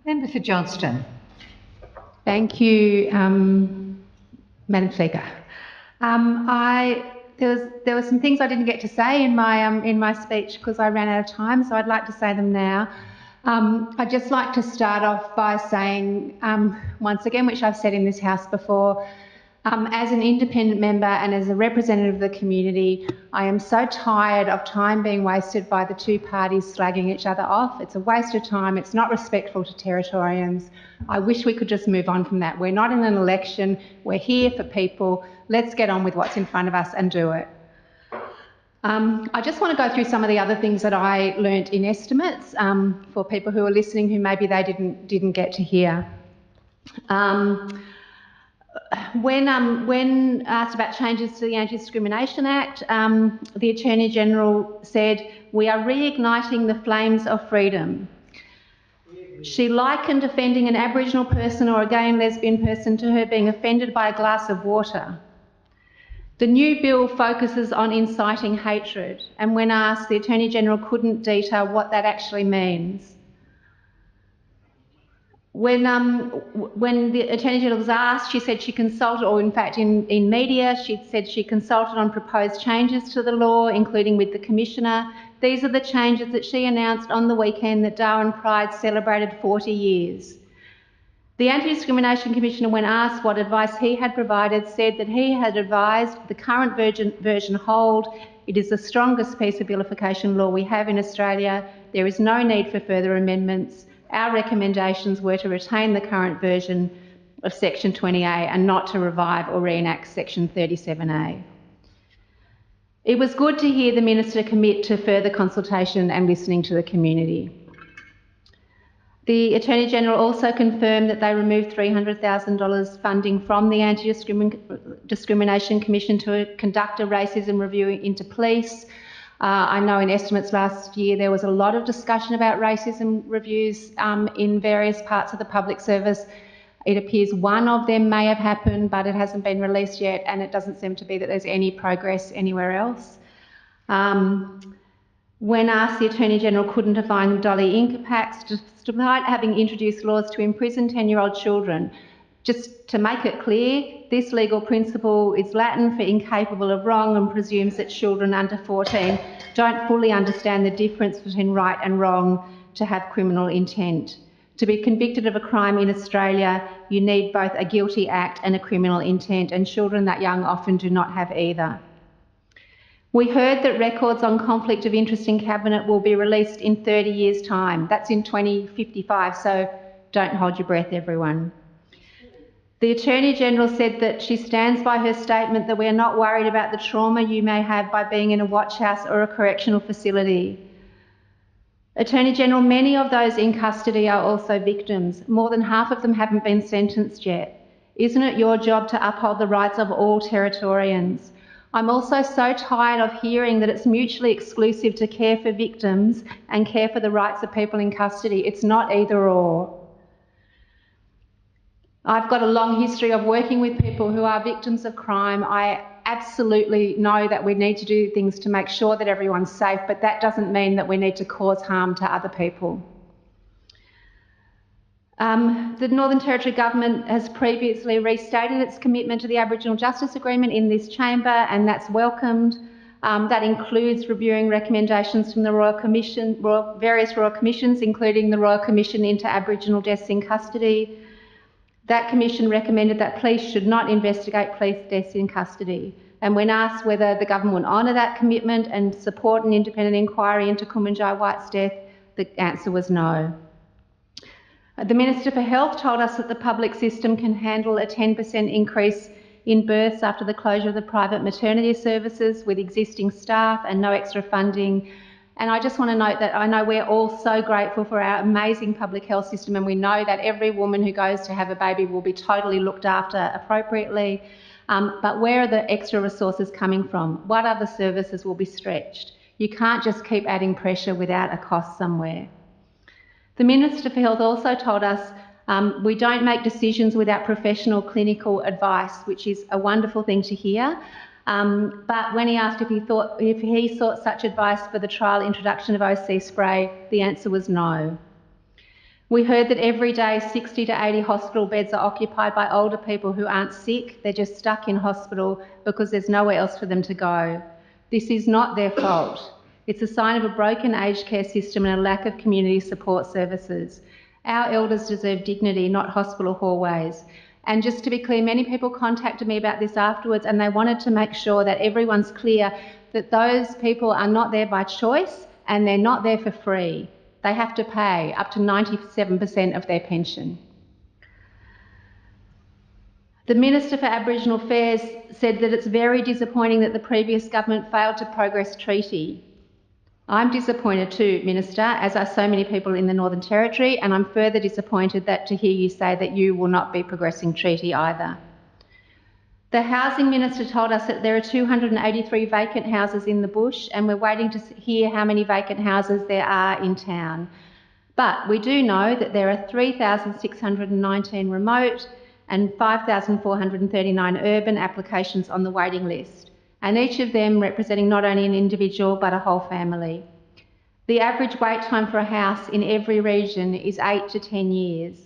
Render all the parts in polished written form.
Member for Johnston. Thank you, Madam Speaker. There were some things I didn't get to say in my speech because I ran out of time, so I'd like to say them now. I'd just like to start off by saying, once again, which I've said in this House before, as an independent member and as a representative of the community, I am so tired of time being wasted by the two parties slagging each other off. It's a waste of time. It's not respectful to Territorians. I wish we could just move on from that. We're not in an election. We're here for people. Let's get on with what's in front of us and do it. I just want to go through some of the other things that I learnt in estimates for people who are listening who maybe they didn't get to hear. When asked about changes to the Anti-Discrimination Act, the Attorney-General said, "We are reigniting the flames of freedom." She likened offending an Aboriginal person or a gay and lesbian person to her being offended by a glass of water. The new bill focuses on inciting hatred, and when asked, the Attorney-General couldn't detail what that actually means. When the Attorney-General was asked, she said she consulted, or in fact in media, she said she consulted on proposed changes to the law, including with the Commissioner. These are the changes that she announced on the weekend that Darwin Pride celebrated 40 years. The Anti-Discrimination Commissioner, when asked what advice he had provided, said that he had advised the current version hold. It is the strongest piece of vilification law we have in Australia. There is no need for further amendments. Our recommendations were to retain the current version of Section 20A and not to revive or reenact Section 37A. It was good to hear the Minister commit to further consultation and listening to the community. The Attorney-General also confirmed that they removed $300,000 funding from the Anti-Discrimination Commission to conduct a racism review into police. I know in estimates last year there was a lot of discussion about racism reviews in various parts of the public service. It appears one of them may have happened, but it hasn't been released yet, and it doesn't seem to be that there's any progress anywhere else. When asked, the Attorney-General couldn't define Dolly Incapacts, despite having introduced laws to imprison 10-year-old children. Just to make it clear, this legal principle is Latin for incapable of wrong and presumes that children under 14 don't fully understand the difference between right and wrong to have criminal intent. To be convicted of a crime in Australia, you need both a guilty act and a criminal intent, and children that young often do not have either. We heard that records on conflict of interest in Cabinet will be released in 30 years' time. That's in 2055, so don't hold your breath, everyone. The Attorney-General said that she stands by her statement that we are not worried about the trauma you may have by being in a watch house or a correctional facility. Attorney-General, many of those in custody are also victims. More than half of them haven't been sentenced yet. Isn't it your job to uphold the rights of all Territorians? I'm also so tired of hearing that it's mutually exclusive to care for victims and care for the rights of people in custody. It's not either or. I've got a long history of working with people who are victims of crime. I absolutely know that we need to do things to make sure that everyone's safe, but that doesn't mean that we need to cause harm to other people. The Northern Territory Government has previously restated its commitment to the Aboriginal Justice Agreement in this chamber, and that's welcomed. That includes reviewing recommendations from the various Royal Commissions, including the Royal Commission into Aboriginal Deaths in Custody. That commission recommended that police should not investigate police deaths in custody. And when asked whether the government would honour that commitment and support an independent inquiry into Kumanjai White's death, the answer was no. The Minister for Health told us that the public system can handle a 10% increase in births after the closure of the private maternity services with existing staff and no extra funding. And I just want to note that I know we're all so grateful for our amazing public health system, and we know that every woman who goes to have a baby will be totally looked after appropriately. But where are the extra resources coming from? What other services will be stretched? You can't just keep adding pressure without a cost somewhere. The Minister for Health also told us we don't make decisions without professional clinical advice, which is a wonderful thing to hear. But when he asked if he sought such advice for the trial introduction of OC spray, the answer was no. We heard that every day 60 to 80 hospital beds are occupied by older people who aren't sick, they're just stuck in hospital because there's nowhere else for them to go. This is not their fault. It's a sign of a broken aged care system and a lack of community support services. Our elders deserve dignity, not hospital hallways. And just to be clear, many people contacted me about this afterwards and they wanted to make sure that everyone's clear that those people are not there by choice and they're not there for free. They have to pay up to 97% of their pension. The Minister for Aboriginal Affairs said that it's very disappointing that the previous government failed to progress treaty. I'm disappointed too, Minister, as are so many people in the Northern Territory, and I'm further disappointed to hear you say that you will not be progressing treaty either. The Housing Minister told us that there are 283 vacant houses in the bush and we're waiting to hear how many vacant houses there are in town. But we do know that there are 3,619 remote and 5,439 urban applications on the waiting list, and each of them representing not only an individual but a whole family. The average wait time for a house in every region is 8 to 10 years.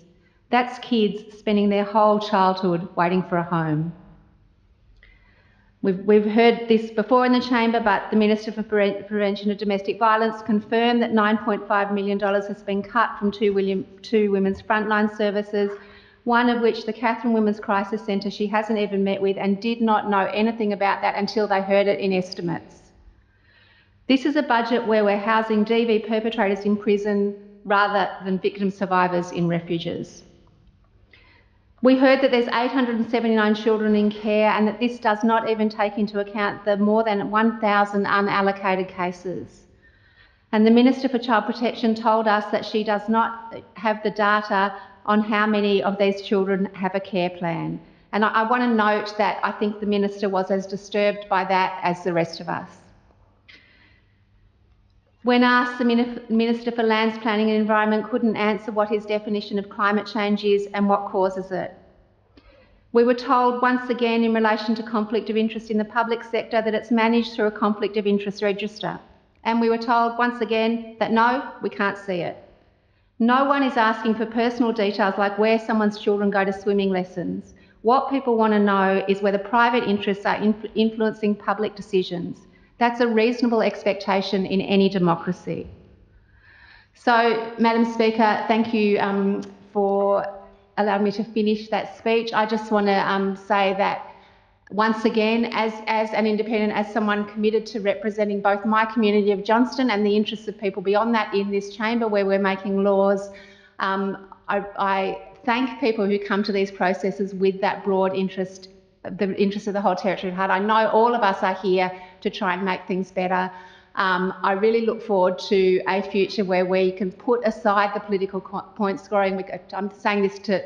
That's kids spending their whole childhood waiting for a home. We've heard this before in the chamber, but the Minister for Prevention of Domestic Violence confirmed that $9.5 million has been cut from two women's frontline services, one of which, the Catherine Women's Crisis Centre, she hasn't even met with and did not know anything about that until they heard it in estimates. This is a budget where we're housing DV perpetrators in prison rather than victim survivors in refuges. We heard that there's 879 children in care and that this does not even take into account the more than 1,000 unallocated cases. And the Minister for Child Protection told us that she does not have the data on how many of these children have a care plan. And I want to note that I think the Minister was as disturbed by that as the rest of us. When asked, the Minister for Lands, Planning and Environment couldn't answer what his definition of climate change is and what causes it. We were told once again in relation to conflict of interest in the public sector that it's managed through a conflict of interest register. And we were told once again that no, we can't see it. No one is asking for personal details like where someone's children go to swimming lessons. What people want to know is whether private interests are influencing public decisions. That's a reasonable expectation in any democracy. So, Madam Speaker, thank you for allowing me to finish that speech. I just want to say that once again, as an independent, as someone committed to representing both my community of Johnston and the interests of people beyond that in this chamber where we're making laws, I thank people who come to these processes with that broad interest, the interest of the whole territory at heart. I know all of us are here to try and make things better. I really look forward to a future where we can put aside the political point scoring. I'm saying this to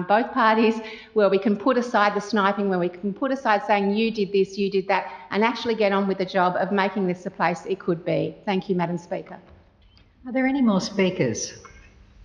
both parties, where we can put aside the sniping, where we can put aside saying you did this, you did that, and actually get on with the job of making this the place it could be. Thank you, Madam Speaker. Are there any more speakers?